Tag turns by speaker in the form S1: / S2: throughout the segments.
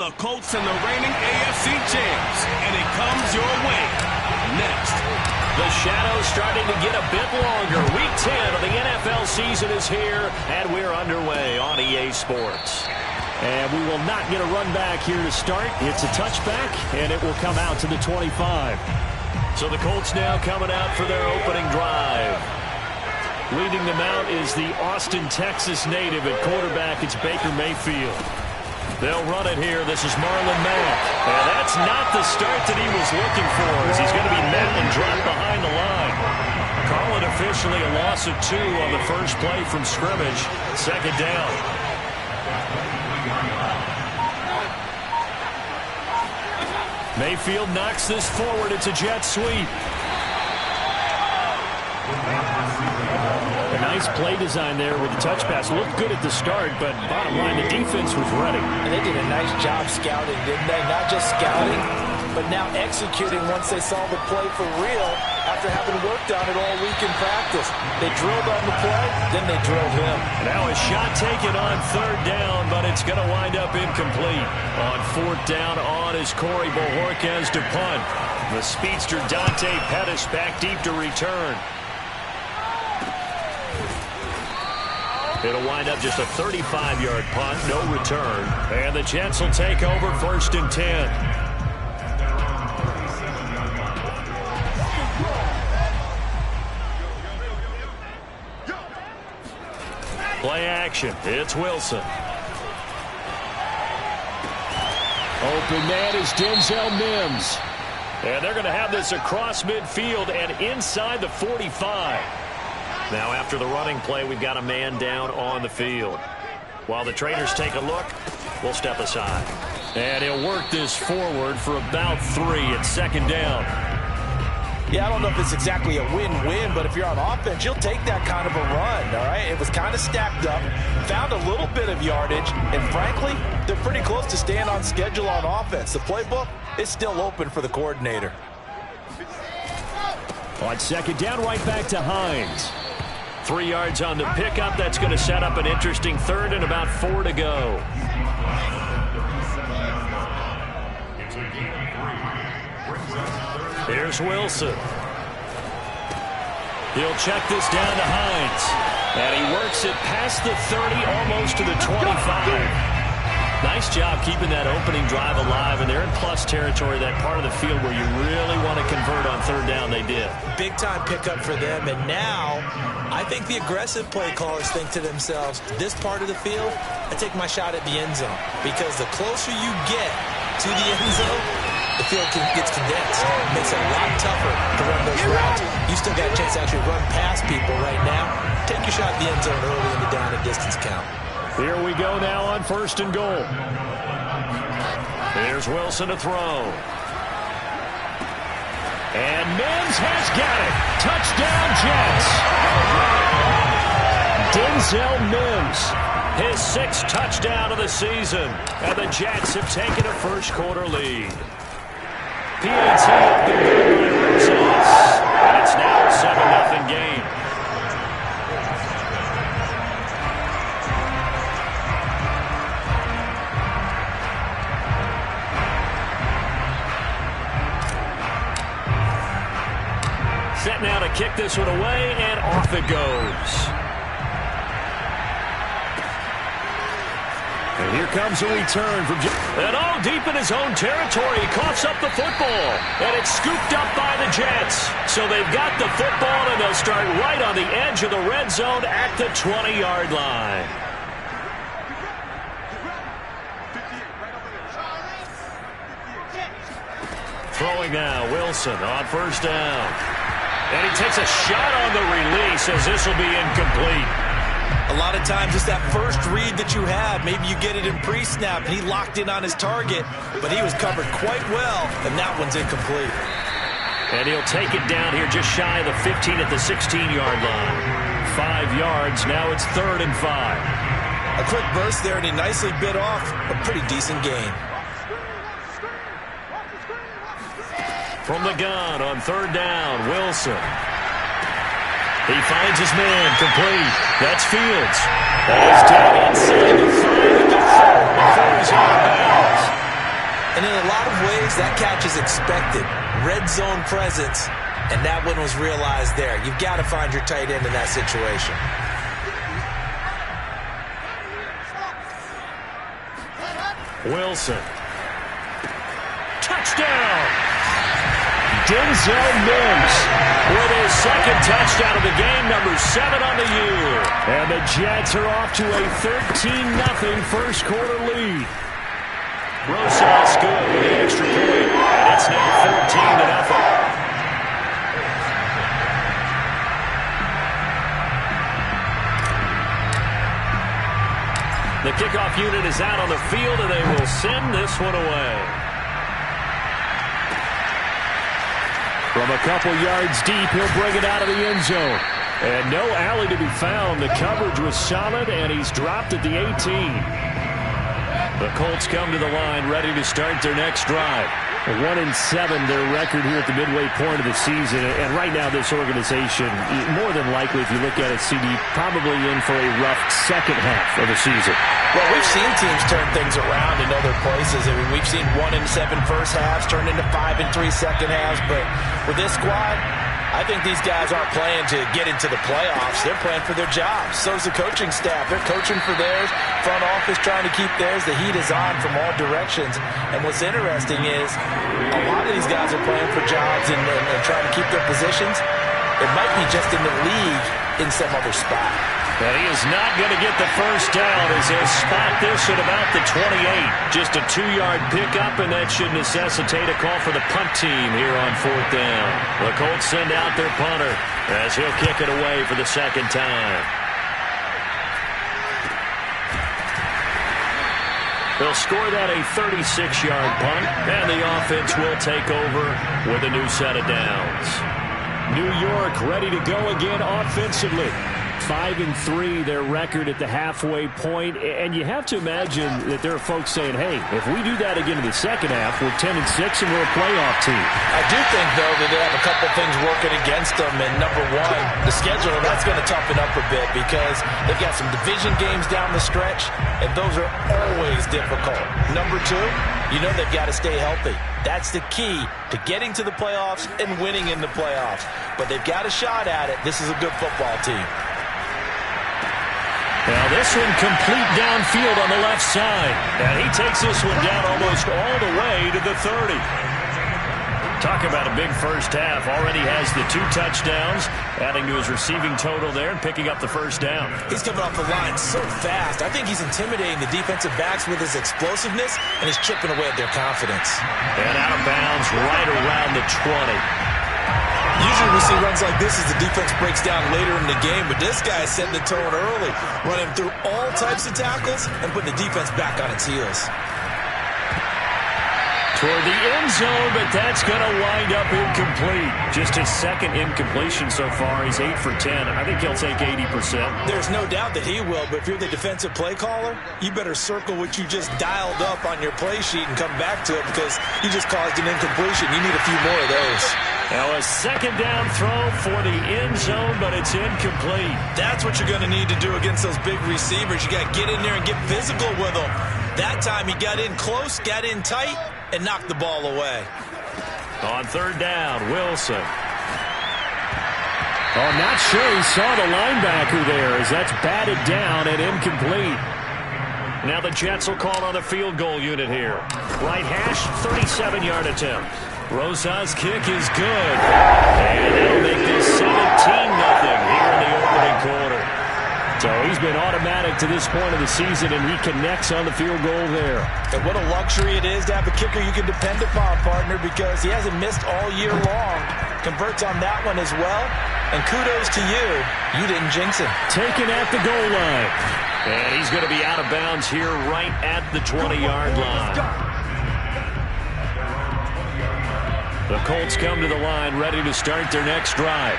S1: The Colts and the reigning AFC champs, and it comes your way next.
S2: The shadow's starting to get a bit longer. Week 10 of the NFL season is here, and we're underway on EA Sports. And we will not get a run back here to start. It's a touchback, and it will come out to the 25. So the Colts now coming out for their opening drive. Leading them out is the Austin, Texas native at quarterback. It's Baker Mayfield. They'll run it here. This is Marlon Mack. And that's not the start that he was looking for, as he's going to be met and dropped behind the line. Call it officially a loss of 2 on the first play from scrimmage. Second down. Mayfield knocks this forward. It's a jet sweep. A nice play design there with the touch pass. Looked good at the start, but bottom line, the defense was ready.
S3: And they did a nice job scouting, didn't they? Not just scouting, but now executing once they saw the play for real after having worked on it all week in practice. They drilled on the play, then they drilled him.
S2: Now a shot taken on third down, but it's going to wind up incomplete. On fourth down on is Corey Bojorquez to punt. The speedster Dante Pettis back deep to return. It'll wind up just a 35-yard punt, no return. And the Jets will take over first and 10. Play action. It's Wilson. Open man is Denzel Mims. And they're going to have this across midfield and inside the 45. Now after the running play, we've got a man down on the field. While the trainers take a look, we'll step aside. And he'll work this forward for about 3 at second down.
S3: Yeah, I don't know if it's exactly a win-win, but if you're on offense, you'll take that kind of a run, all right? It was kind of stacked up, found a little bit of yardage, and frankly, they're pretty close to staying on schedule on offense. The playbook is still open for the coordinator.
S2: On second down, right back to Hines. 3 yards on the pickup. That's going to set up an interesting third and about 4 to go. Here's Wilson. He'll check this down to Hines. And he works it past the 30, almost to the 25. Nice job keeping that opening drive alive, and they're in plus territory, that part of the field where you really want to convert on third down. They did.
S3: Big-time pickup for them, and now I think the aggressive play callers think to themselves, this part of the field, I take my shot at the end zone, because the closer you get to the end zone, the field gets condensed. It makes it a lot tougher to run those routes. You still got a chance to actually run past people right now. Take your shot at the end zone early in the down and distance count.
S2: Here we go now on first and goal. Here's Wilson to throw. And Mims has got it. Touchdown, Jets. Denzel Mims, his 6th touchdown of the season. And the Jets have taken a first quarter lead. PAT up the results. And it's now a 7-0 game. Set now to kick this one away, and off it goes. And here comes a return from... And all deep in his own territory, he coughs up the football. And it's scooped up by the Jets. So they've got the football, and they'll start right on the edge of the red zone at the 20-yard line. Throwing now, Wilson on first down. And he takes a shot on the release as this will be incomplete.
S3: A lot of times it's that first read that you have. Maybe you get it in pre-snap, and he locked in on his target, but he was covered quite well, and that one's incomplete.
S2: And he'll take it down here just shy of the 15 at the 16-yard line. 5 yards. Now it's 3rd and 5.
S3: A quick burst there, and he nicely bit off a pretty decent gain.
S2: From the gun on 3rd down, Wilson. He finds his man, complete. That's Fields. That is down inside the 5 at the 4 before he's out of bounds.
S3: And in a lot of ways, that catch is expected. Red zone presence, and that one was realized there. You've got to find your tight end in that situation.
S2: Wilson. Touchdown! Denzel Mims with his second touchdown of the game, number 7 on the year. And the Jets are off to a 13-0 first quarter lead. Rosas good with the extra point. It's now 14-0. The kickoff unit is out on the field, and they will send this one away. From a couple yards deep, he'll bring it out of the end zone. And no alley to be found. The coverage was solid, and he's dropped at the 18. The Colts come to the line, ready to start their next drive. 1-7, their record here at the midway point of the season. And right now, this organization, more than likely, if you look at it, CD, probably in for a rough second half of the season.
S3: Well, we've seen teams turn things around in other places. I mean, we've seen 1-7 first halves turn into 5-3 second halves. But with this squad, I think these guys aren't playing to get into the playoffs. They're playing for their jobs. So's the coaching staff. They're coaching for theirs. Front office trying to keep theirs. The heat is on from all directions. And what's interesting is a lot of these guys are playing for jobs and trying to keep their positions. It might be just in the league in some other spot.
S2: And he is not going to get the first down as he'll spot this at about the 28. Just a 2-yard pickup, and that should necessitate a call for the punt team here on 4th down. The Colts send out their punter as he'll kick it away for the second time. They'll score that a 36-yard punt, and the offense will take over with a new set of downs. New York ready to go again offensively. 5-3, their record at the halfway point. And you have to imagine that there are folks saying, hey, if we do that again in the second half, we're 10-6 and we're a playoff team.
S3: I do think, though, that they have a couple things working against them. And number one, the schedule, that's going to toughen up a bit because they've got some division games down the stretch, and those are always difficult. Number two, you know they've got to stay healthy. That's the key to getting to the playoffs and winning in the playoffs. But they've got a shot at it. This is a good football team.
S2: Now this one complete downfield on the left side. And he takes this one down almost all the way to the 30. Talk about a big first half. Already has the 2 touchdowns, adding to his receiving total there and picking up the first down.
S3: He's coming off the line so fast. I think he's intimidating the defensive backs with his explosiveness, and he's chipping away at their confidence.
S2: And out of bounds right around the 20.
S3: Usually we see runs like this as the defense breaks down later in the game, but this guy is setting the tone early, running through all types of tackles and putting the defense back on its heels.
S2: Toward the end zone, but that's going to wind up incomplete. Just his second incompletion so far. He's 8 for 10. I think he'll take 80%.
S3: There's no doubt that he will, but if you're the defensive play caller, you better circle what you just dialed up on your play sheet and come back to it because you just caused an incompletion. You need a few more of those.
S2: Now a second down throw for the end zone, but it's incomplete.
S3: That's what you're going to need to do against those big receivers. You got to get in there and get physical with them. That time he got in close, got in tight, and knocked the ball away.
S2: On 3rd down, Wilson. Oh, not sure he saw the linebacker there as that's batted down and incomplete. Now the Jets will call on the field goal unit here. Right hash, 37-yard attempt. Rosas' kick is good. And that'll make this 17-0 here in the opening quarter. So he's been automatic to this point of the season, and he connects on the field goal there.
S3: And what a luxury it is to have a kicker you can depend upon, partner, because he hasn't missed all year long. Converts on that one as well. And kudos to you. You didn't jinx him.
S2: Taken at the goal line. And he's going to be out of bounds here right at the 20-yard line. The Colts come to the line ready to start their next drive.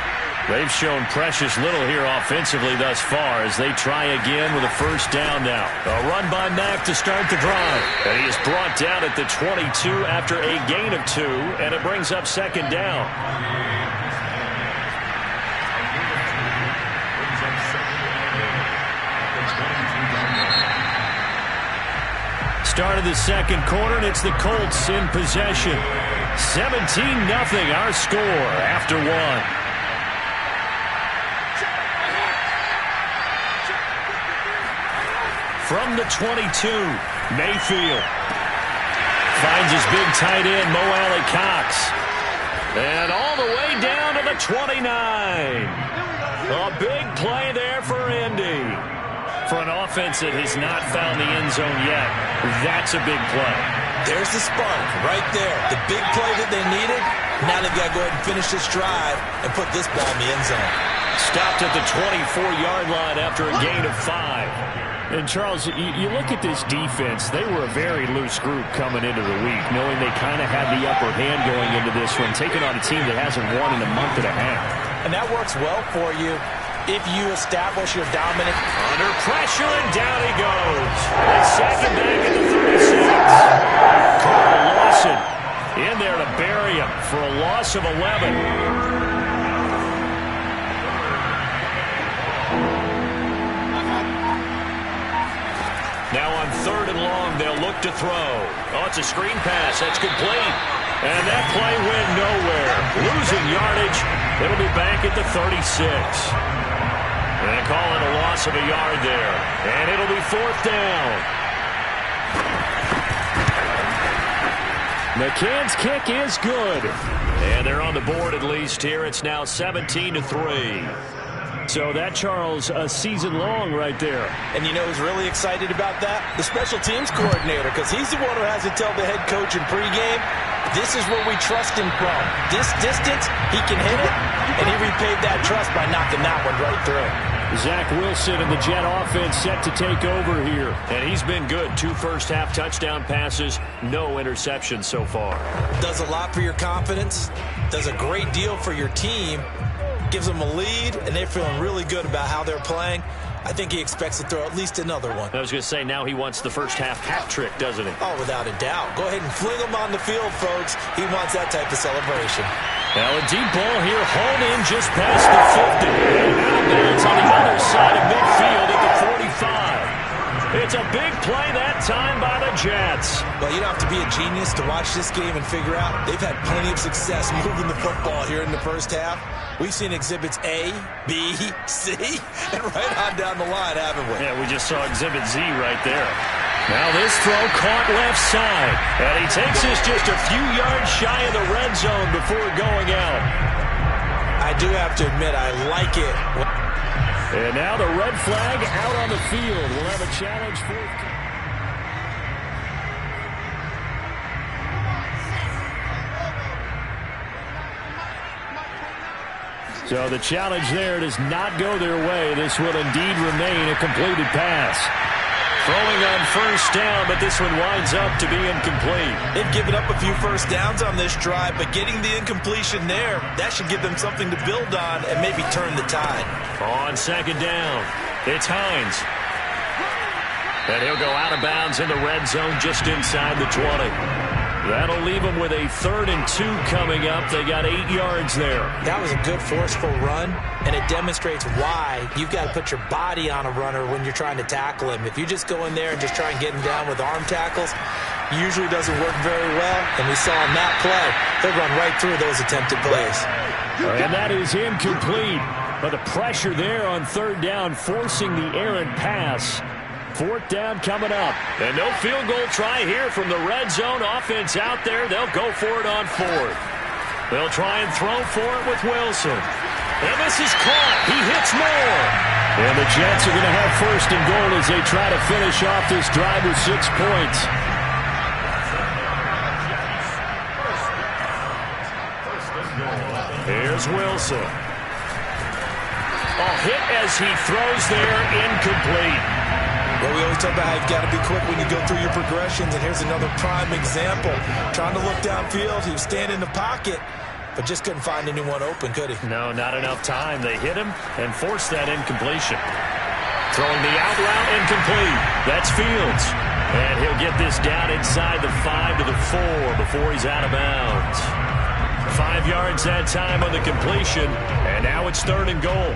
S2: They've shown precious little here offensively thus far as they try again with a first down now. A run by Mack to start the drive. And he is brought down at the 22 after a gain of 2, and it brings up second down. Start of the second quarter, and it's the Colts in possession. 17-0 our score after one. From the 22, Mayfield finds his big tight end, Mo Alley-Cox. And all the way down to the 29. A big play there for Indy. For an offense that has not found the end zone yet, that's a big play.
S3: There's the spark right there. The big play that they needed. Now they've got to go ahead and finish this drive and put this ball in the end zone.
S2: Stopped at the 24-yard line after a gain of 5. And, Charles, you look at this defense, they were a very loose group coming into the week, knowing they kind of had the upper hand going into this one, taking on a team that hasn't won in a month and a half. And that works well for you if you establish your dominant. Under pressure, and down he goes. Second back at the 36. Carl Lawson in there to bury him for a loss of 11. Now on 3rd and long, they'll look to throw. Oh, it's a screen pass. That's complete. And that play went nowhere. Losing yardage. It'll be back at the 36. And they call it a loss of a yard there. And it'll be 4th down. McCann's kick is good. And they're on the board at least here. It's now 17-3. So that, Charles, a season long right there. And you know who's really excited about that? The special teams coordinator, because he's the one who has to tell the head coach in pregame, this is where we trust him from. This distance, he can hit it, and he repaid that trust by knocking that one right through. Zach Wilson and the Jet offense set to take over here. And he's been good. 2 first-half touchdown passes, no interceptions so far. Does a lot for your confidence, does a great deal for your team, gives them a lead, and they're feeling really good about how they're playing. I think he expects to throw at least another one. I was going to say, now he wants the first-half hat trick, doesn't he? Oh, without a doubt. Go ahead and fling him on the field, folks. He wants that type of celebration. Now a deep ball here, hauled in just past the 50. And out of bounds on the other side of midfield at the 45. It's a big play that time by the Jets. Well, you don't have to be a genius to watch this game and figure out they've had plenty of success moving the football here in the first half. We've seen exhibits A, B, C, and right on down the line, haven't we? Yeah, we just saw exhibit Z right there. Now this throw caught left side. And he takes us just a few yards shy of the red zone before going out. I do have to admit, I like it. And now the red flag out on the field. We'll have a challenge for... So the challenge there does not go their way. This will indeed remain a completed pass. Throwing on first down, but this one winds up to be incomplete. They've given up a few first downs on this drive, but getting the incompletion there, that should give them something to build on and maybe turn the tide. On second down, it's Hines. And he'll go out of bounds in the red zone just inside the 20. That'll leave them with a 3rd and 2 coming up. They got 8 yards there. That was a good forceful run, and it demonstrates why you've got to put your body on a runner when you're trying to tackle him. If you just go in there and just try and get him down with arm tackles, usually doesn't work very well. And we saw in that play, he'll run right through those attempted plays. And that is incomplete. But the pressure there on 3rd down, forcing the errant pass. 4th down coming up. And no field goal try here from the red zone. Offense out there. They'll go for it on 4th. They'll try and throw for it with Wilson. And this is caught. He hits more. And the Jets are going to have 1st and goal as they try to finish off this drive with 6 points. Here's Wilson. A hit as he throws there, incomplete. Well, we always talk about how you've got to be quick when you go through your progressions, and here's another prime example. Trying to look downfield, he was standing in the pocket, but just couldn't find anyone open, could he? No, not enough time. They hit him and forced that incompletion. Throwing the out route, incomplete. That's Fields. And he'll get this down inside the 5 to the 4 before he's out of bounds. 5 yards that time on the completion, and now it's 3rd and goal.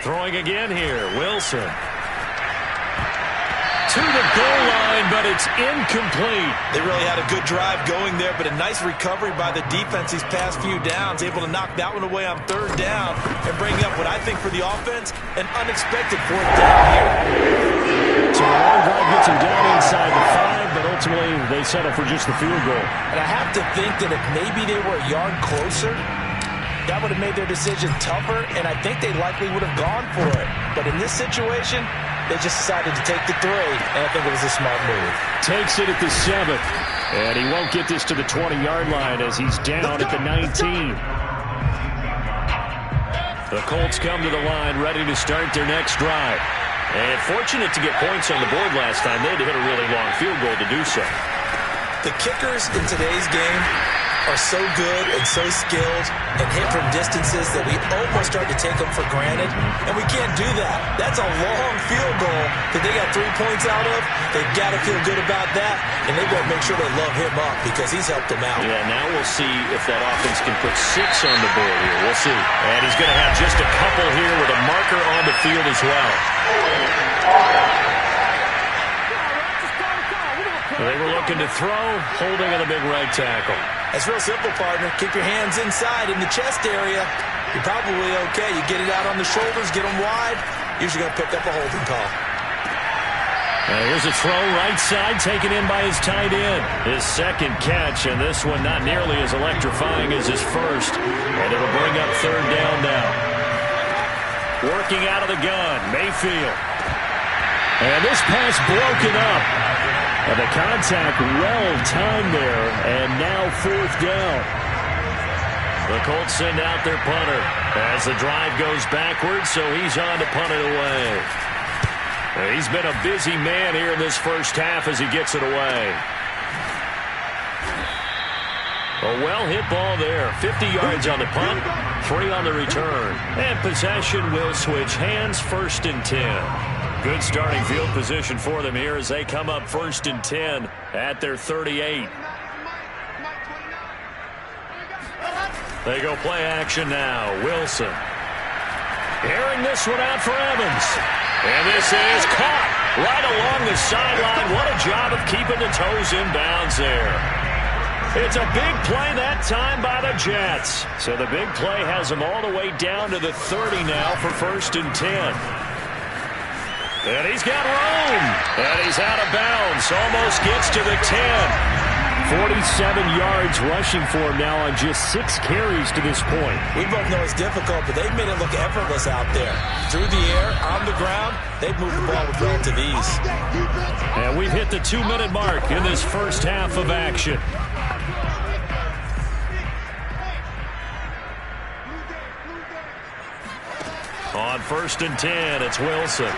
S2: Throwing again here, Wilson. To the goal line, but it's incomplete.
S3: They really had a good drive going there, but a nice recovery by the defense these past few downs, able to knock that one away on third down and bring up what I think for the offense, an unexpected fourth down here.
S2: So a long drive gets them down inside the 5, but ultimately they settle for just the field goal.
S3: And I have to think that if maybe they were a yard closer, that would have made their decision tougher, and I think they likely would have gone for it. But in this situation, they just decided to take the 3, and I think it was a smart move.
S2: Takes it at the 7, and he won't get this to the 20-yard line as he's down at the 19. The Colts come to the line ready to start their next drive. And fortunate to get points on the board last time. They had to hit a really long field goal to do so.
S3: The kickers in today's game are so good and so skilled and hit from distances that we almost start to take them for granted, and we can't do that. That's a long field goal that they got 3 points out of. They've got to feel good about that, and they've got to make sure they love him up because he's helped them out.
S2: Yeah, now we'll see if that offense can put 6 on the board here. We'll see. And he's going to have just a couple here with a marker on the field as well. They were looking to throw, holding on the big right tackle.
S3: It's real simple, partner. Keep your hands inside in the chest area. You're probably okay. You get it out on the shoulders, get them wide. Usually going to pick up a holding call.
S2: Here's a throw right side taken in by his tight end. His second catch, and this one not nearly as electrifying as his first. And it'll bring up third down now. Working out of the gun, Mayfield. And this pass broken up. And the contact well-timed there, and now fourth down. The Colts send out their punter as the drive goes backwards, so he's on to punt it away. He's been a busy man here in this first half as he gets it away. A well-hit ball there. 50 yards on the punt, 3 on the return. And possession will switch hands, 1st and 10. Good starting field position for them here as they come up 1st and 10 at their 38. They go play action now. Wilson. Airing this one out for Evans. And this is caught right along the sideline. What a job of keeping the toes in bounds there. It's a big play that time by the Jets. So the big play has them all the way down to the 30 now for 1st and 10. And he's got room. And he's out of bounds. Almost gets to the 10. 47 yards rushing for him now on just 6 carries to this point.
S3: We both know it's difficult, but they've made it look effortless out there. Through the air, on the ground, they've moved the ball with relative ease.
S2: And we've hit the 2-minute mark in this first half of action. On 1st and 10, it's Wilson.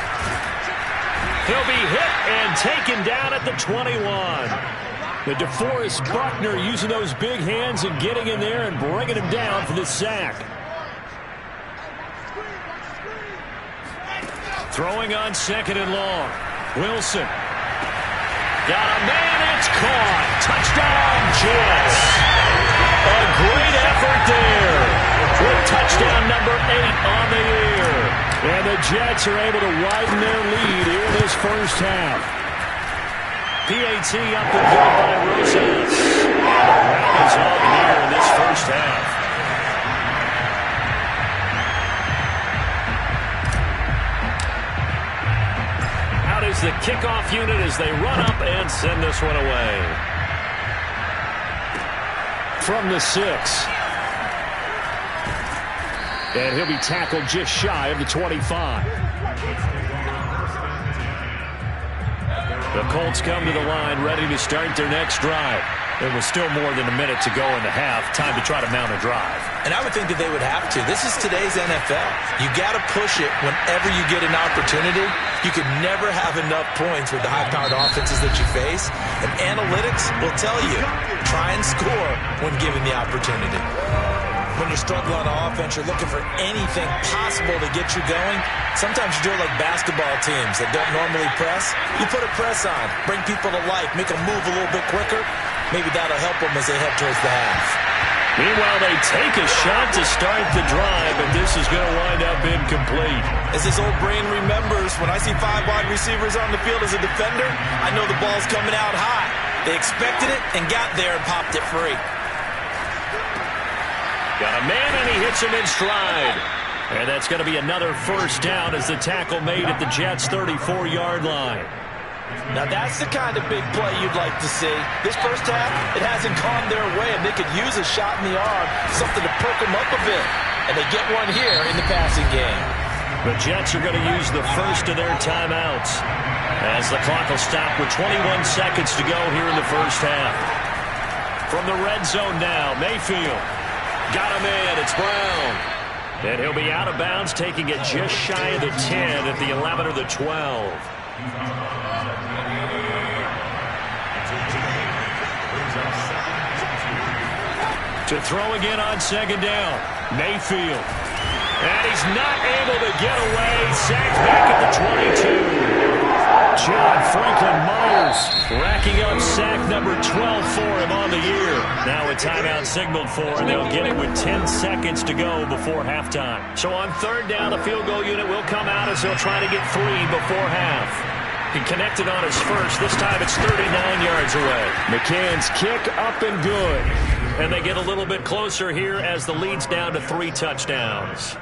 S2: He'll be hit and taken down at the 21. The DeForest Buckner using those big hands and getting in there and bringing him down for the sack. Throwing on 2nd and long. Wilson. Got a man, it's caught. Touchdown, Jets. A great effort there. With touchdown number 8 on the year. And the Jets are able to widen their lead here in this first half. PAT up and good by Rosas. The round is on here in this first half. Out is the kickoff unit as they run up and send this one away. From the 6. And he'll be tackled just shy of the 25. The Colts come to the line ready to start their next drive. There was still more than a minute to go in the half. Time to try to mount a drive.
S3: And I would think that they would have to. This is today's NFL. You got to push it whenever you get an opportunity. You can never have enough points with the high-powered offenses that you face. And analytics will tell you, try and score when given the opportunity. When you're struggling on offense, you're looking for anything possible to get you going. Sometimes you do it like basketball teams that don't normally press. You put a press on, bring people to life, make them move a little bit quicker. Maybe that'll help them as they head towards the half.
S2: Meanwhile, they take a shot to start the drive, but this is going to wind up up incomplete.
S3: As his old brain remembers, when I see 5 wide receivers on the field as a defender, I know the ball's coming out high. They expected it and got there and popped it free.
S2: Got a man, and he hits him in stride. And that's going to be another first down as the tackle made at the Jets' 34-yard line.
S3: Now that's the kind of big play you'd like to see. This first half, it hasn't gone their way, and they could use a shot in the arm, something to perk them up a bit. And they get one here in the passing game.
S2: The Jets are going to use the first of their timeouts as the clock will stop with 21 seconds to go here in the first half. From the red zone now, Mayfield. Got him in. It's Brown. And he'll be out of bounds, taking it just shy of the 10 at the 11 or the 12. To throw again on second down. Mayfield. And he's not able to get away. Sacked back at the 22. John Franklin Myers racking up sack number 12 for him on the year. Now a timeout signaled for, and they'll get it with 10 seconds to go before halftime. So on third down, the field goal unit will come out as they'll try to get 3 before half. He connected on his first. This time it's 39 yards away. McCann's kick up and good. And they get a little bit closer here as the lead's down to 3 touchdowns.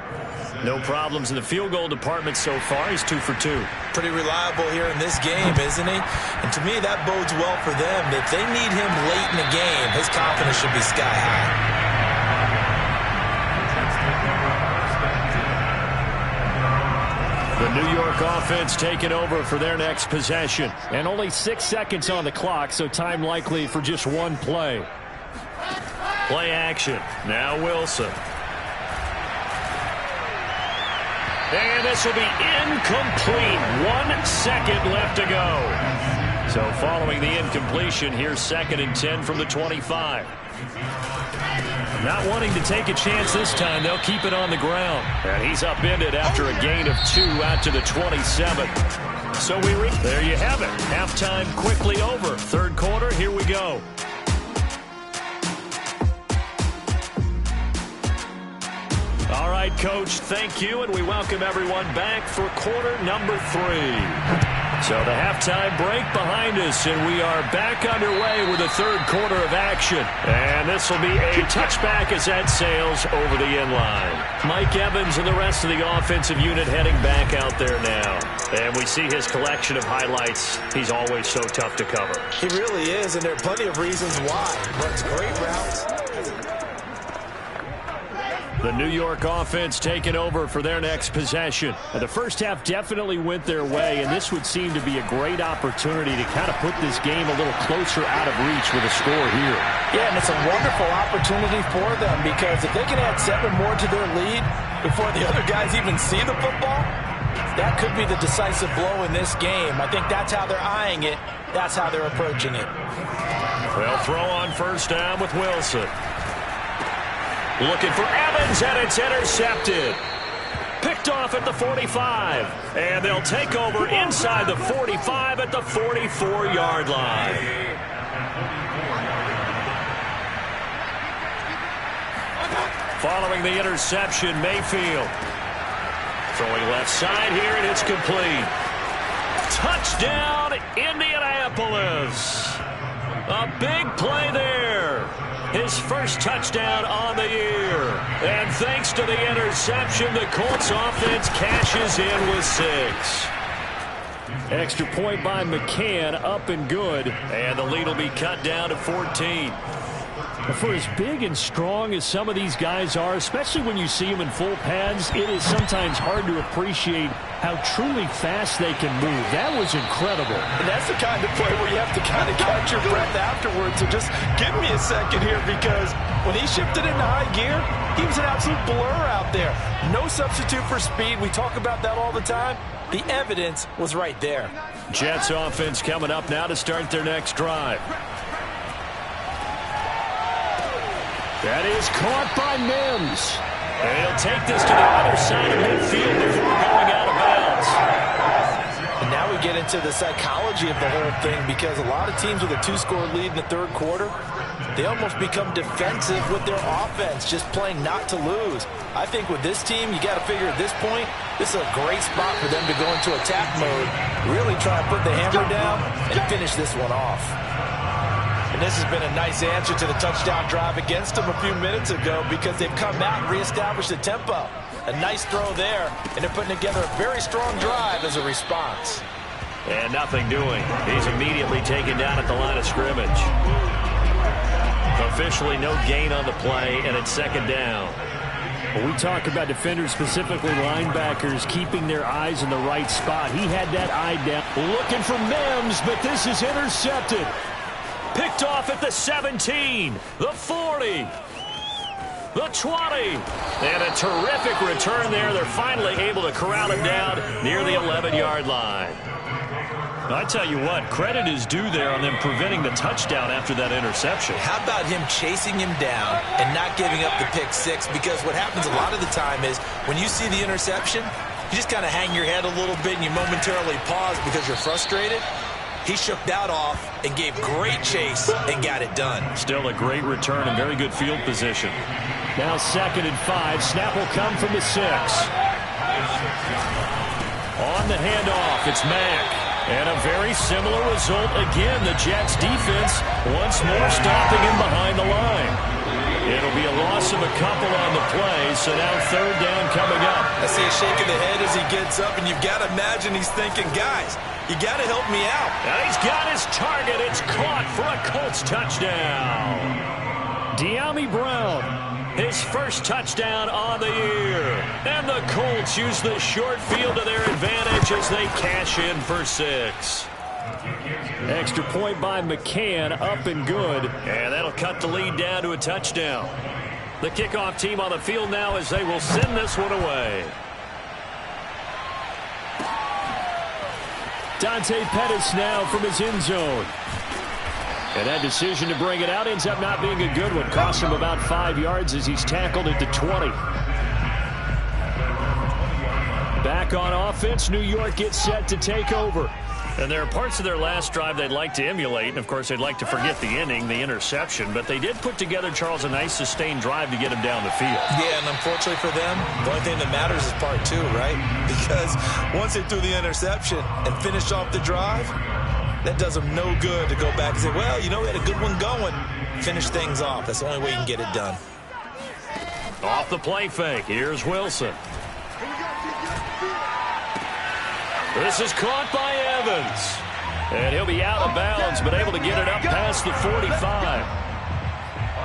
S2: No problems in the field goal department so far. He's 2 for 2.
S3: Pretty reliable here in this game, isn't he? And to me, that bodes well for them. If they need him late in the game, his confidence should be sky high.
S2: The New York offense taking over for their next possession. And only 6 seconds on the clock, so time likely for just one play. Play action. Now Wilson. And this will be incomplete. 1 second left to go. So following the incompletion, here's 2nd and 10 from the 25. Not wanting to take a chance this time, they'll keep it on the ground. And he's upended after a gain of 2 out to the 27. So there you have it. Halftime quickly over. Third quarter, here we go. All right, Coach, thank you, and we welcome everyone back for quarter number 3. So the halftime break behind us, and we are back underway with the third quarter of action. And this will be a touchback as that sails over the end line. Mike Evans and the rest of the offensive unit heading back out there now. And we see his collection of highlights. He's always so tough to cover.
S3: He really is, and there are plenty of reasons why. Runs great routes.
S2: The New York offense taking over for their next possession. And the first half definitely went their way, and this would seem to be a great opportunity to kind of put this game a little closer out of reach with a score here.
S3: Yeah, and it's a wonderful opportunity for them because if they can add 7 more to their lead before the other guys even see the football, that could be the decisive blow in this game. I think that's how they're eyeing it. That's how they're approaching it.
S2: They'll throw on first down with Wilson. Looking for Evans, and it's intercepted. Picked off at the 45. And they'll take over inside the 45 at the 44-yard line. Following the interception, Mayfield. Throwing left side here, and it's complete. Touchdown, Indianapolis. A big play there. His first touchdown on the year. And thanks to the interception, the Colts offense cashes in with 6. Extra point by McCann, up and good. And the lead will be cut down to 14. For as big and strong as some of these guys are, especially when you see them in full pads, it is sometimes hard to appreciate how truly fast they can move. That was incredible.
S3: And that's the kind of play where you have to kind of catch your breath afterwards. So just give me a second here, because when he shifted into high gear, he was an absolute blur out there. No substitute for speed. We talk about that all the time. The evidence was right there.
S2: Jets offense coming up now to start their next drive. That is caught by Mims. And he'll take this to the other side of midfield before going out of bounds.
S3: And now we get into the psychology of the whole thing, because a lot of teams with a 2-score lead in the third quarter, they almost become defensive with their offense, just playing not to lose. I think with this team, you got to figure at this point, this is a great spot for them to go into attack mode, really try to put the hammer down and finish this one off. And this has been a nice answer to the touchdown drive against them a few minutes ago because they've come out and reestablished the tempo. A nice throw there, and they're putting together a very strong drive as a response.
S2: And nothing doing. He's immediately taken down at the line of scrimmage. Officially no gain on the play, and it's second down.
S4: When we talk about defenders, specifically linebackers, keeping their eyes in the right spot. He had that eye down.
S2: Looking for Mims, but this is intercepted. Picked off at the 17, the 40, the 20. And a terrific return there. They're finally able to corral him down near the 11-yard line. I tell you what, credit is due there on them preventing the touchdown after that interception.
S3: How about him chasing him down and not giving up the pick six? Because what happens a lot of the time is when you see the interception, you just kind of hang your head a little bit and you momentarily pause because you're frustrated. He shook that off and gave great chase and got it done.
S2: Still a great return and very good field position.
S4: Now 2nd and 5. Snap will come from the 6.
S2: On the handoff, it's Mack. And a very similar result again. The Jets defense once more stopping him behind the line. It'll be a loss of a couple on the play, so now 3rd down coming up.
S3: I see a shake of the head as he gets up, and you've got to imagine he's thinking, guys, you got to help me out.
S2: And he's got his target. It's caught for a Colts touchdown.
S4: Dyami Brown.
S2: His first touchdown on the year. And the Colts use the short field to their advantage as they cash in for 6.
S4: Extra point by McCann, up and good.
S2: And that'll cut the lead down to a touchdown. The kickoff team on the field now as they will send this one away.
S4: Dante Pettis now from his end zone. And that decision to bring it out ends up not being a good one. Cost him about 5 yards as he's tackled at the 20. Back on offense, New York gets set to take over.
S2: And there are parts of their last drive they'd like to emulate. And, of course, they'd like to forget the inning, the interception. But they did put together, Charles, a nice sustained drive to get him down the field.
S3: Yeah, and unfortunately for them, the only thing that matters is part 2, right? Because once they threw the interception and finished off the drive, that does them no good to go back and say, well, you know, we had a good one going. Finish things off. That's the only way you can get it done.
S2: Off the play fake. Here's Wilson. This is caught by Evans. And he'll be out of bounds, but able to get it up past the 45.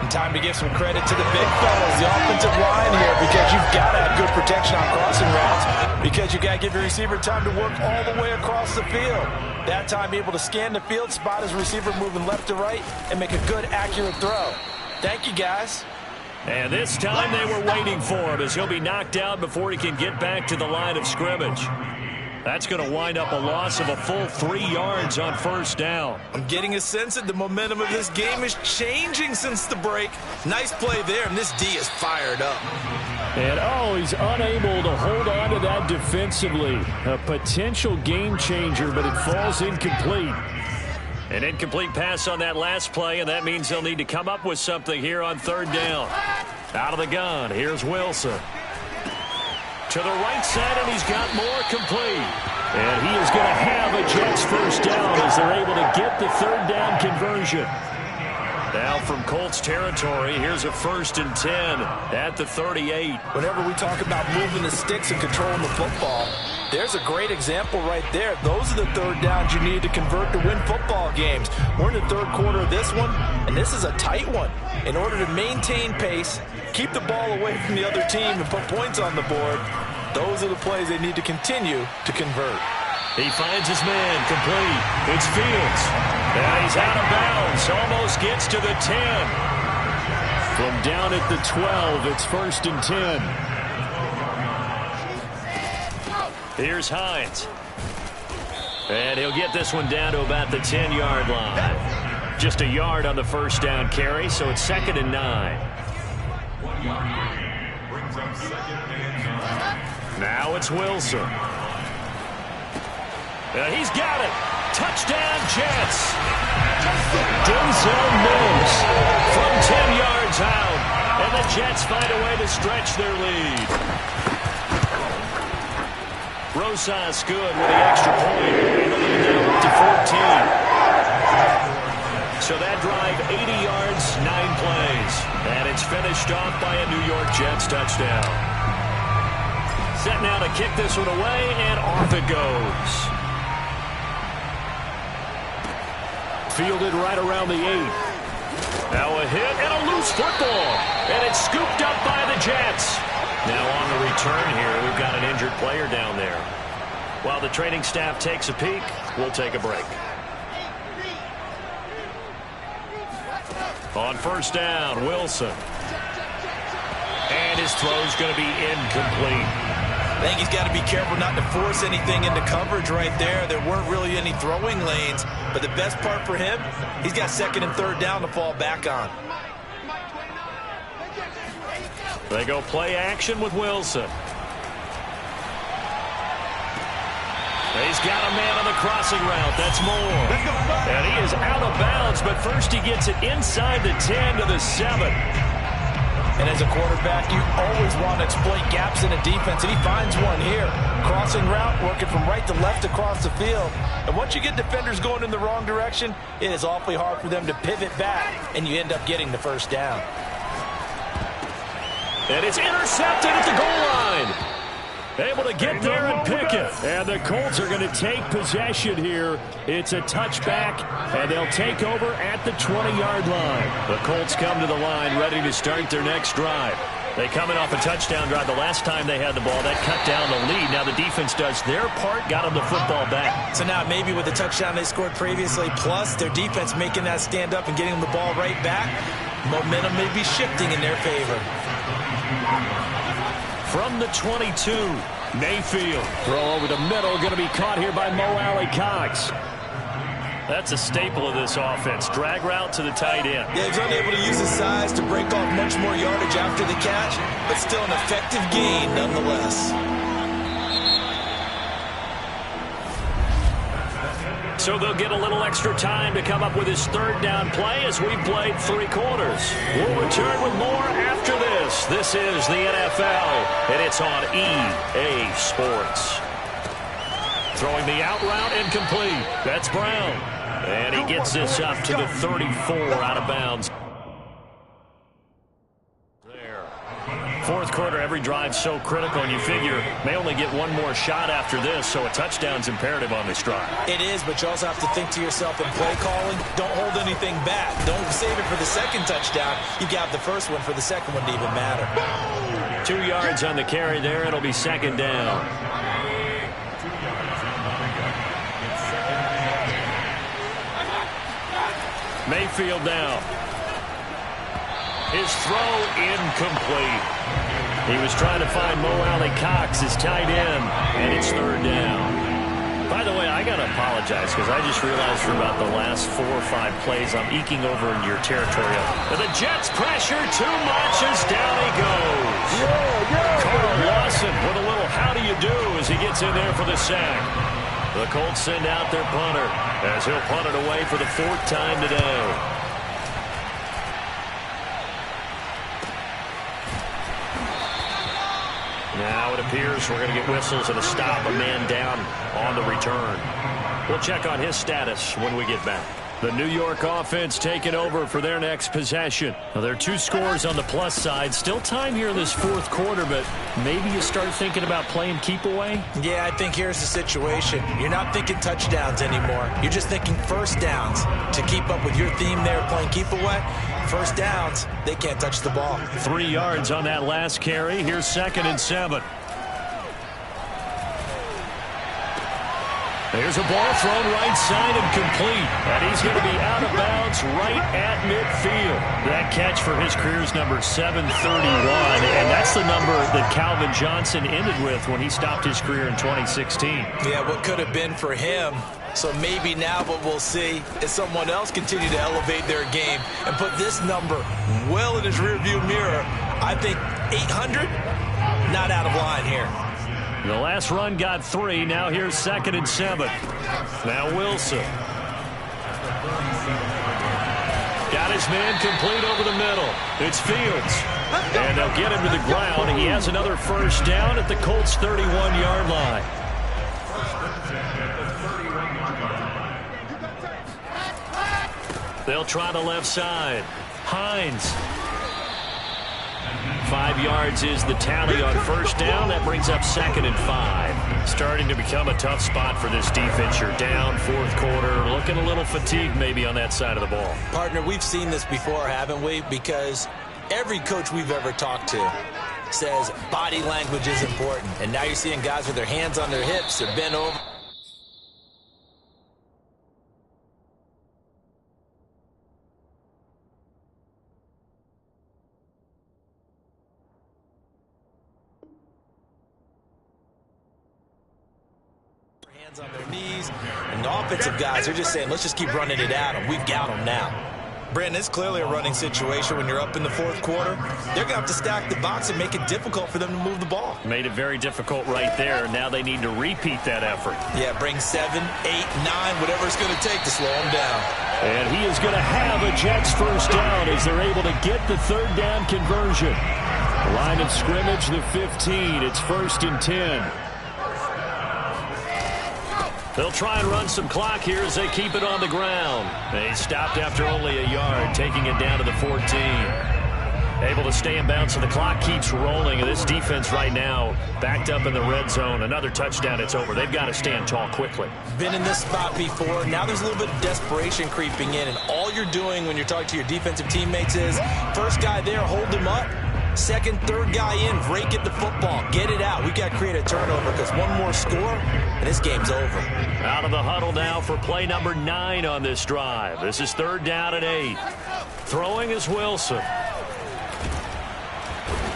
S3: And time to give some credit to the big fellas, the offensive line here, because you've got to have good protection on crossing routes, because you've got to give your receiver time to work all the way across the field. That time able to scan the field, spot his receiver moving left to right, and make a good, accurate throw. Thank you, guys.
S2: And this time they were waiting for him as he'll be knocked out before he can get back to the line of scrimmage. That's going to wind up a loss of a full 3 yards on 1st down.
S3: I'm getting a sense that the momentum of this game is changing since the break. Nice play there, and this D is fired up.
S4: And, he's unable to hold on to that defensively. A potential game changer, but it falls incomplete.
S2: An incomplete pass on that last play, and that means they'll need to come up with something here on 3rd down. Out of the gun, here's Wilson. To the right side, and he's got more complete.
S4: And he is going to have a Jets 1st down as they're able to get the 3rd down conversion.
S2: Now from Colts territory, here's a 1st and 10 at the 38.
S3: Whenever we talk about moving the sticks and controlling the football, there's a great example right there. Those are the 3rd downs you need to convert to win football games. We're in the 3rd quarter of this one, and this is a tight one. In order to maintain pace, keep the ball away from the other team, and put points on the board, those are the plays they need to continue to convert.
S2: He finds his man complete. It's Fields. And he's out of bounds. Almost gets to the 10.
S4: From down at the 12, it's 1st and 10.
S2: Here's Hines. And he'll get this one down to about the 10-yard line. Just a yard on the 1st down carry, so it's 2nd and 9. Now it's Wilson. He's got it. Touchdown, Jets. Denzel Mims from 10 yards out. And the Jets find a way to stretch their lead. Rosas good with the extra point. And the lead now up to 14. So that drive, 80 yards, 9 plays. And it's finished off by a New York Jets touchdown. Set now to kick this one away, and off it goes. Fielded right around the 8. Now a hit and a loose football. And it's scooped up by the Jets. Now on the return here, we've got an injured player down there. While the training staff takes a peek, we'll take a break. On first down, Wilson. And his throw's going to be incomplete.
S3: I think he's got to be careful not to force anything into coverage right there. There weren't really any throwing lanes, but the best part for him, he's got second and third down to fall back on.
S2: They go play action with Wilson. He's got a man on the crossing route. That's Moore. And he is out of bounds, but first he gets it inside the 10 to the 7.
S3: And as a quarterback, you always want to exploit gaps in a defense, and he finds one here. Crossing route, working from right to left across the field. And once you get defenders going in the wrong direction, it is awfully hard for them to pivot back, and you end up getting the first down.
S2: And it's intercepted at the goal line. Able to get there and pick it. And the Colts are going to take possession here. It's a touchback, and they'll take over at the 20-yard line. The Colts come to the line ready to start their next drive. They come in off a touchdown drive. The last time they had the ball, that cut down the lead. Now the defense does their part, got them the football back.
S3: So now maybe with the touchdown they scored previously, plus their defense making that stand up and getting them the ball right back, momentum may be shifting in their favor.
S2: From the 22, Mayfield. Throw over the middle, going to be caught here by Mo Alley-Cox. That's a staple of this offense. Drag route to the tight end.
S3: Yeah, he's unable to use his size to break off much more yardage after the catch, but still an effective gain nonetheless.
S2: So they'll get a little extra time to come up with his third down play as we played 3 quarters. We'll return with more after this. This is the NFL, and it's on EA Sports. Throwing the out route incomplete. That's Brown. And he gets this up to the 34 out of bounds. Fourth quarter, every drive so critical, and you figure may only get one more shot after this, so a touchdown's imperative on this drive.
S3: It is, but you also have to think to yourself in play calling, don't hold anything back. Don't save it for the second touchdown. You got the first one for the second one to even matter.
S2: 2 yards on the carry there. It'll be second down. Mayfield now. His throw incomplete. He was trying to find Mo Alley-Cox, his tight end, and it's third down. By the way, I got to apologize because I just realized for about the last 4 or 5 plays I'm eking over into your territory. But the Jets pressure too much as down he goes. Carl Lawson with a little how do you do as he gets in there for the sack. The Colts send out their punter as he'll punt it away for the 4th time today. Now it appears we're going to get whistles and a stop, a man down on the return. We'll check on his status when we get back. The New York offense taking over for their next possession. Now, there are 2 scores on the plus side. Still time here in this 4th quarter, but maybe you start thinking about playing keep away?
S3: Yeah, I think here's the situation. You're not thinking touchdowns anymore. You're just thinking first downs. To keep up with your theme there, playing keep away, first downs, they can't touch the ball.
S2: 3 yards on that last carry. Here's 2nd and 7. There's a ball thrown right side and complete. And he's going to be out of bounds right at midfield. That catch for his career's number 731. And that's the number that Calvin Johnson ended with when he stopped his career in 2016.
S3: Yeah, what could have been for him. So maybe now what we'll see is someone else continue to elevate their game and put this number well in his rearview mirror. I think 800, not out of line here.
S2: The last run got 3. Now here's 2nd and 7. Now Wilson. Got his man complete over the middle. It's Fields. And they'll get him to the ground. He has another first down at the Colts' 31-yard line. They'll try the left side. Hines. 5 yards is the tally on first down. That brings up 2nd and 5. Starting to become a tough spot for this defense. You're down, fourth quarter. Looking a little fatigued maybe on that side of the ball.
S3: Partner, we've seen this before, haven't we? Because every coach we've ever talked to says body language is important. And now you're seeing guys with their hands on their hips. They're bent over. On their knees, and the offensive guys are just saying, let's just keep running it at them. We've got them now. Brandon, it's clearly a running situation when you're up in the fourth quarter. They're going to have to stack the box and make it difficult for them to move the ball.
S2: Made it very difficult right there. Now they need to repeat that effort.
S3: Yeah, bring 7, 8, 9, whatever it's going to take to slow them down.
S2: And he is going to have a Jets first down as they're able to get the third down conversion. Line of scrimmage, the 15. It's 1st and 10. They'll try and run some clock here as they keep it on the ground. They stopped after only a yard, taking it down to the 14. Able to stay in bounds, so the clock keeps rolling. And this defense right now backed up in the red zone. Another touchdown, it's over. They've got to stand tall quickly.
S3: Been in this spot before. Now there's a little bit of desperation creeping in. And all you're doing when you're talking to your defensive teammates is, first guy there, hold him up. Second, third guy in, rake at the football. Get it out. We've got to create a turnover because one more score, and this game's over.
S2: Out of the huddle now for play number 9 on this drive. This is 3rd down and 8. Throwing is Wilson.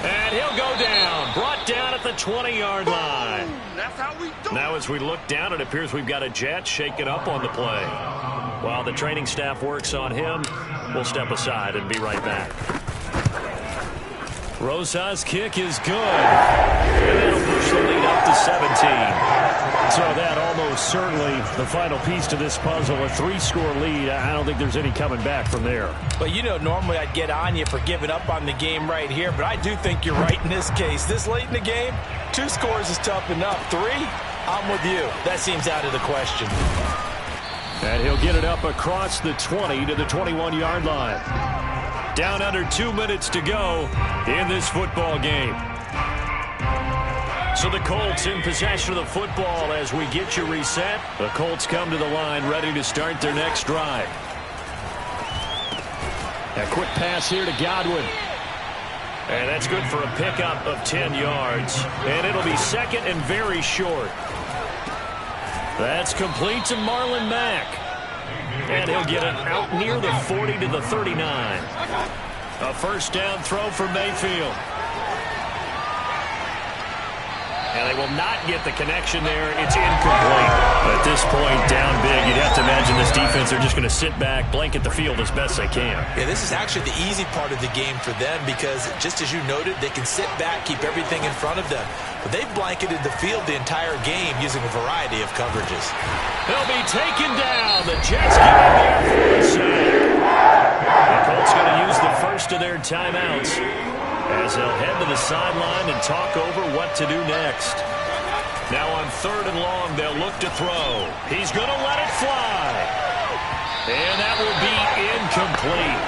S2: And he'll go down. Brought down at the 20-yard line. Now as we look down, it appears we've got a Jet shaken up on the play. While the training staff works on him, we'll step aside and be right back. Rosa's kick is good. And that'll push the lead up to 17. So that almost certainly the final piece to this puzzle. A 3-score lead. I don't think there's any coming back from there.
S3: But, you know, normally I'd get on you for giving up on the game right here. But I do think you're right in this case. This late in the game, 2 scores is tough enough. 3, I'm with you. That seems out of the question.
S2: And he'll get it up across the 20 to the 21-yard line. Down under 2 minutes to go in this football game. So the Colts in possession of the football as we get you reset. The Colts come to the line ready to start their next drive. A quick pass here to Godwin. And that's good for a pickup of 10 yards. And it'll be 2nd and very short. That's complete to Marlon Mack. And he'll get it out near the 40 to the 39. A first down throw for Mayfield. And they will not get the connection there. It's incomplete. At this point, down big, you'd have to imagine this defense, they're just going to sit back, blanket the field as best they can.
S3: Yeah, this is actually the easy part of the game for them because, just as you noted, they can sit back, keep everything in front of them. But they've blanketed the field the entire game using a variety of coverages.
S2: They'll be taken down. The Jets get in there for a sack. The Colts going to use the first of their timeouts as they'll head to the sideline and talk over what to do next. Now on 3rd and long, they'll look to throw. He's going to let it fly. And that will be incomplete.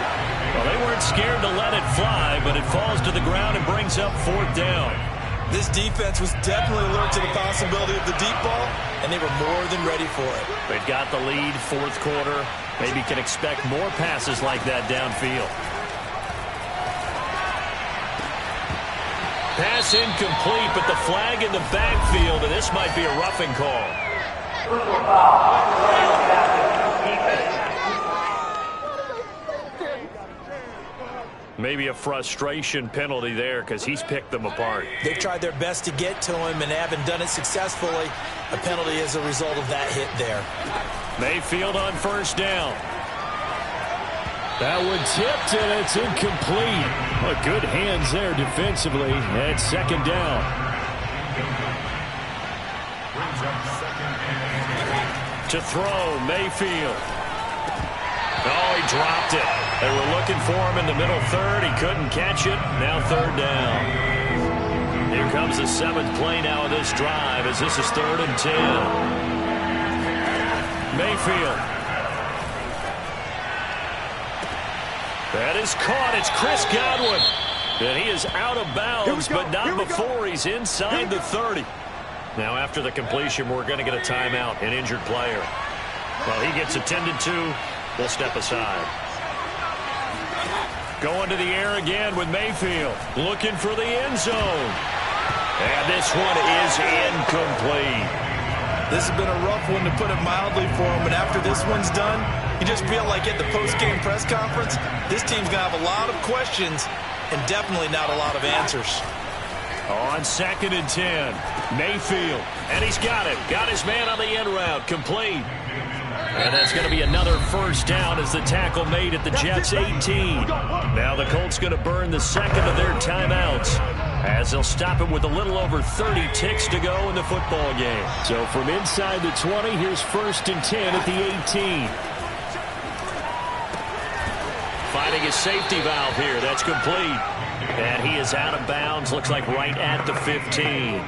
S2: Well, they weren't scared to let it fly, but it falls to the ground and brings up 4th down.
S3: This defense was definitely alert to the possibility of the deep ball, and they were more than ready for it.
S2: They've got the lead, 4th quarter. Maybe can expect more passes like that downfield. Pass incomplete, but the flag in the backfield, and this might be a roughing call. Maybe a frustration penalty there because he's picked them apart.
S3: They've tried their best to get to him and haven't done it successfully. A penalty as a result of that hit there.
S2: Mayfield on first down. That one tipped, and it's incomplete. Well, good hands there defensively at 2nd down. To throw, Mayfield. Oh, he dropped it. They were looking for him in the middle third. He couldn't catch it. Now third down. Here comes the 7th play now of this drive as this is 3rd and 10. Mayfield. That is caught. It's Chris Godwin. And he is out of bounds, but not before he's inside the 30. Now after the completion, we're going to get a timeout, an injured player. Well, he gets attended to. We'll step aside. Going to the air again with Mayfield. Looking for the end zone. And this one is incomplete.
S3: This has been a rough one, to put it mildly, for him. But after this one's done, you just feel like at the post-game press conference, this team's going to have a lot of questions and definitely not a lot of answers.
S2: On 2nd and 10, Mayfield. And he's got it. Got his man on the end route. Complete. And that's going to be another first down as the tackle made at the Jets' 18. Now the Colts going to burn the second of their timeouts as they'll stop it with a little over 30 ticks to go in the football game.
S4: So from inside the 20, here's 1st and 10 at the 18.
S2: Finding his safety valve here. That's complete. And he is out of bounds. Looks like right at the 15.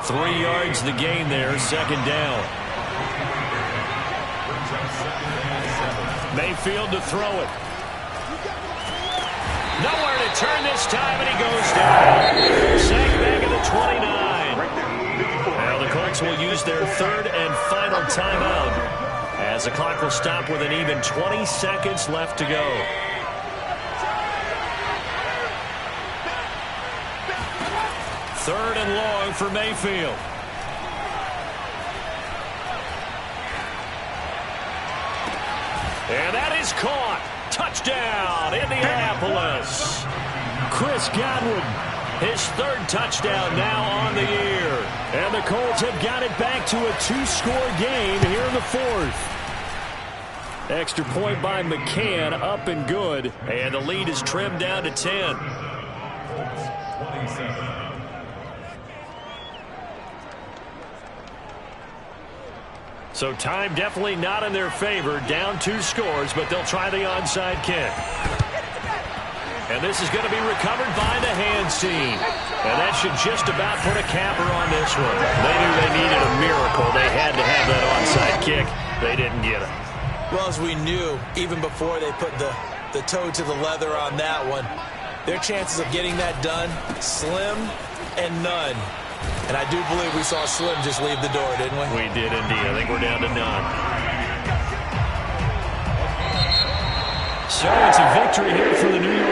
S2: 3 yards the gain there. 2nd down. Mayfield to throw it. Nowhere to turn this time, and he goes down. Sacked back at the 29. Now the Colts will use their 3rd and final timeout as the clock will stop with an even 20 seconds left to go. Third and long for Mayfield. And that is caught. Touchdown, Indianapolis.
S4: Chris Godwin.
S2: His 3rd touchdown now on the year.
S4: And the Colts have got it back to a 2-score game here in the 4th. Extra point by McCann, up and good.
S2: And the lead is trimmed down to 10. So time definitely not in their favor. Down 2 scores, but they'll try the onside kick. And this is going to be recovered by the hands team. And that should just about put a capper on this one. They knew they needed a miracle. They had to have that onside kick. They didn't get it.
S3: Well, as we knew, even before they put the toe to the leather on that one, their chances of getting that done, slim and none. And I do believe we saw Slim just leave the door, didn't we?
S2: We did indeed. I think we're down to none.
S4: So it's a victory here for the New York